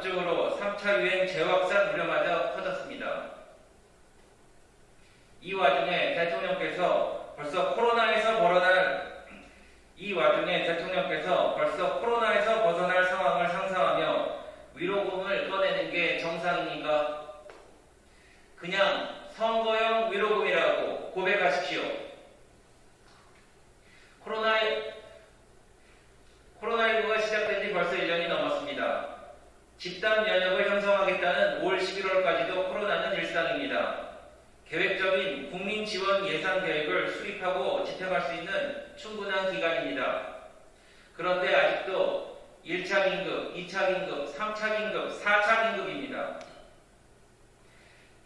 본격적으로 3차 유행 재확산 우려마저 커졌습니다. 이 와중에 대통령께서 벌써 코로나에서 벗어날 상황을 상상하며 위로금을 꺼내는 게 정상입니까? 그냥 선거용 위로금이라고 고백하십시오. 코로나19가 시작된 지 벌써 1년이 넘었습니다. 집단 면역을 형성하겠다는 올 11월까지도 코로나는 일상입니다. 계획적인 국민 지원 예산 계획을 수립하고 집행할 수 있는 충분한 기간입니다. 그런데 아직도 1차 긴급, 2차 긴급, 3차 긴급, 4차 긴급입니다.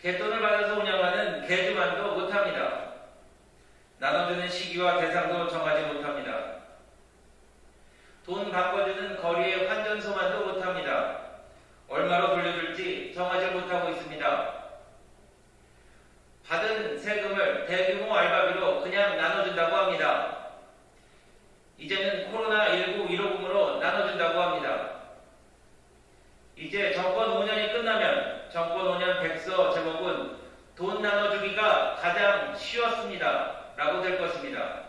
갯돈을 받아서 운영하는 개주만도 못합니다. 나눠주는 시기와 대상도 정하지 못합니다. 돈 바꿔주는 거리의 환전소만도 못합니다. 얼마로 돌려줄지 정하지 못하고 있습니다. 받은 세금을 대규모 알바비로 그냥 나눠준다고 합니다. 이제는 코로나19 위로금으로 나눠준다고 합니다. 이제 정권 5년이 끝나면 정권 5년 백서 제목은 돈 나눠주기가 가장 쉬웠습니다. 라고 될 것입니다.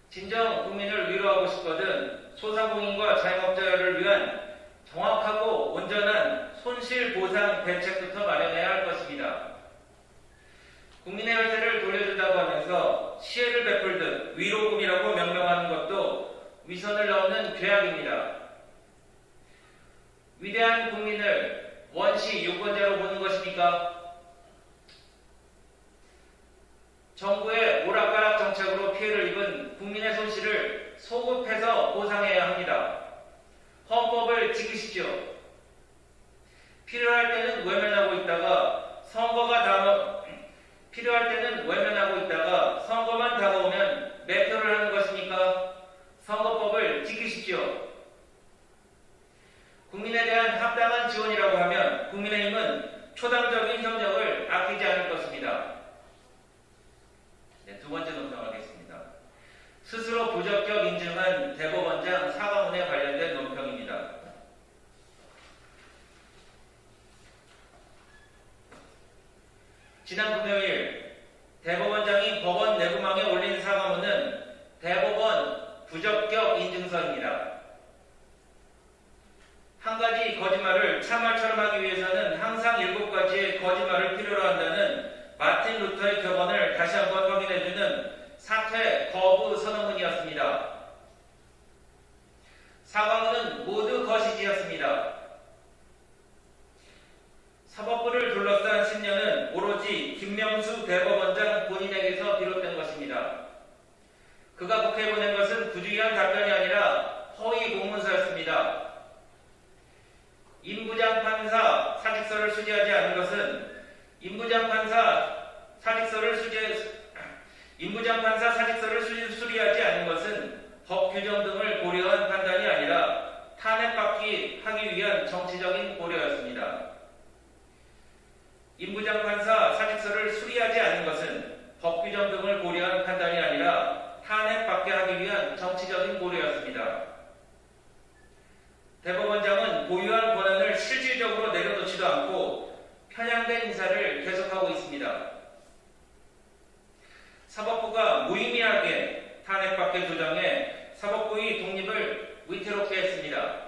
진정 국민을 위로하고 싶거든 소상공인과 자영업자를 위한 정확하고 온전한 손실보상 대책부터 마련해야 할 것입니다. 국민의 혈세를 돌려준다고 하면서 시혜를 베풀듯 위로금이라고 명명하는 것도 위선을 넘는 죄악입니다. 위대한 국민을 원시 유권자로 보는 것입니까? 정부의 오락가락 정책으로 피해를 입은 국민의 손실을 소급해서 보상해야 합니다. 헌법을 지키십시오. 필요할 때는 외면하고 있다가 선거만 다가오면 매표를 하는 것입니까? 선거법을 지키십시오. 국민에 대한 합당한 지원이라고 하면 국민의힘은 초당적인 협력을 아끼지 않을 것입니다. 두 번째 논평하겠습니다. 스스로 부적격 인증한 대법원장 사과문에 관련된 논평입니다. 지난 금요일 대법원장이 법원 내부망에 올린 사과문은 대법원 부적격 인증서입니다. 한 가지 거짓말을 참말처럼 하기 위해서는 항상 7가지의 거짓말을 필요로 한다는 마틴 루터의 격언을 다시 한번 확인해주는 사퇴 거부 선언문이었습니다. 사과문은 모두 거시기였습니다. 사법부를 둘러싼 심려는 오로지 김명수 대법원장 본인에게서 비롯된 것입니다. 그가 국회에 보낸 것은 부주의한 답변이 아니라 허위 공문서였습니다. 임부장 판사 사직서를 수리하지 않은 것은 임부장 판사 사직서를 수리하지 않은 것은 법 규정 등을 고려한 판단이 아니라 탄핵받기 하기 위한 정치적인 고려였습니다. 임부장 판사 사직서를 수리하지 않은 것은 법 규정 등을 고려한 판단이 아니라 탄핵받게 하기 위한 정치적인 고려였습니다. 대법원장은 보유한 권한을 실질적으로 내려놓지도 않고 편향된 인사를 계속하고 있습니다. 사법부가 무의미하게 탄핵받게 조장해 사법부의 독립을 위태롭게 했습니다.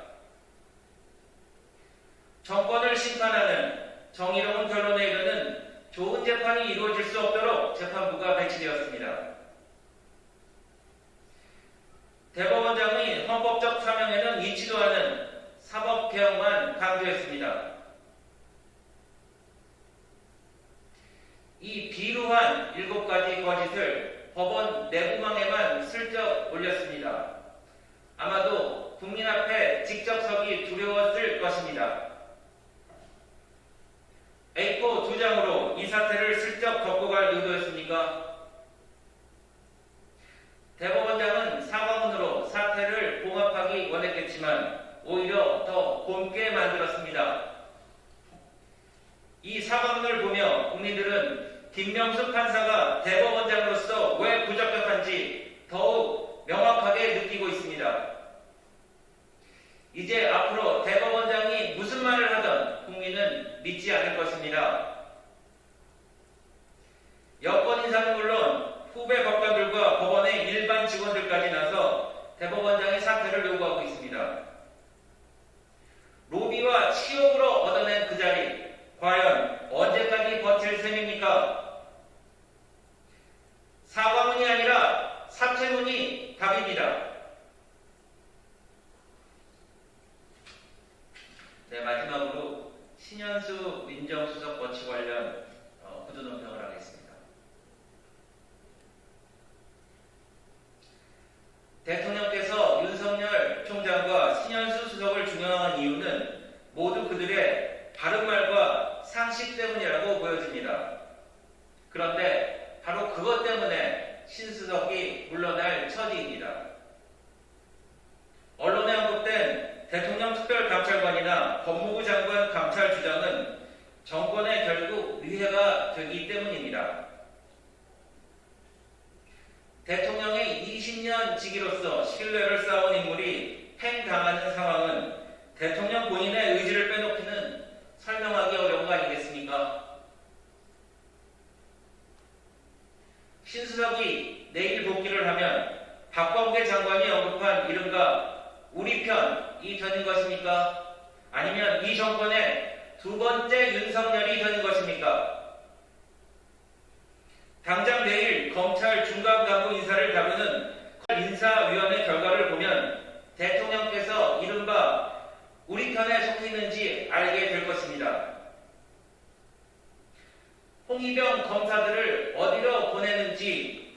정권을 심판하는 정의로운 결론에 이르는 좋은 재판이 이루어질 수 없도록 재판부가 배치되었습니다. 대법원장의 헌법적 사명에는 이치도 않은 사법개혁만 강조했습니다. 이 비루한 7가지 거짓을 법원 내부망에만 슬쩍 올렸습니다. 아마도 국민 앞에 직접 서기 두려웠을 것입니다. A4 2장으로 이 사태를 슬쩍 덮고 갈 의도였습니까? 대법원장은 사과문으로 사태를 봉합하기 원했겠지만 오히려 더 곰게 만들었습니다. 이 사과문을 보며 국민들은 김명수 판사가 대법원장으로서 왜 부적격한지 더욱 명확하게 느끼고 있습니다. 이제 앞으로 대법원장 있지 않을 것입니다. 여권 인사는 물론 후배 법관들과 법원의 일반 직원들까지 나서 대법원장의 사퇴를 요구하고 있습니다. 로비와 치욕으로 얻어낸 그 자리, 과연 언제까지 버틸 셈입니까? 사과문이 아니라 사퇴문이 답입니다. 네, 마지막으로 신현수 민정수석 거취 관련 구두 논평을 하겠습니다. 대통령께서 윤석열 총장과 신현수 수석을 중용한 이유는 모두 그들의 바른말과 상식 때문이라고 보여집니다. 그런데 바로 그것 때문에 신 수석이 물러날 처지입니다. 언론에 언급된 대통령 특별감찰관이나 법무부 장관 감찰 주장은 정권에 결국 위해가 되기 때문입니다. 대통령의 20년 직위로서 신뢰를 쌓아온 인물이 팽당하는 상황은 대통령 본인의 의지를 빼놓기는 설명하기 어려운 거 아니겠습니까? 신수석이 내일 복귀를 하면 박범계 장관이 언급한 이른바 우리 편이 되는 것입니까? 아니면 이 정권의 두 번째 윤석열이 되는 것입니까? 당장 내일 검찰 중간간부 인사를 다루는 인사위원회 결과를 보면 대통령께서 이른바 우리 편에 속해 있는지 알게 될 것입니다. 홍위병 검사들을 어디로 보내는지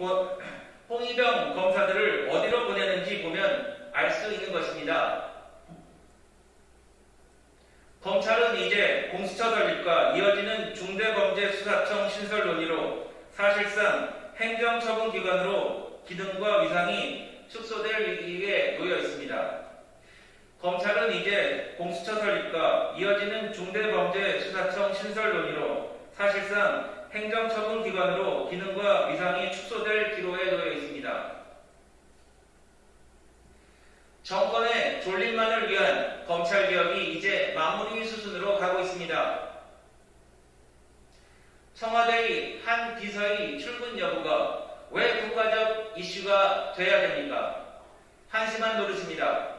보면 알 수 있는 것입니다. 검찰은 이제 공수처 설립과 이어지는 중대범죄수사청 신설 논의로 사실상 행정처분기관으로 기능과 위상이 축소될 위기에 놓여 있습니다. 검찰은 이제 공수처 설립과 이어지는 중대범죄수사청 신설 논의로 사실상 행정처분기관으로 기능과 위상이 축소될 기로에 놓여 있습니다. 정권의 존립만을 위한 검찰개혁이 이제 마무리 수순으로 가고 있습니다. 청와대의 한 비서의 출근 여부가 왜 국가적 이슈가 돼야 됩니까? 한심한 노릇입니다.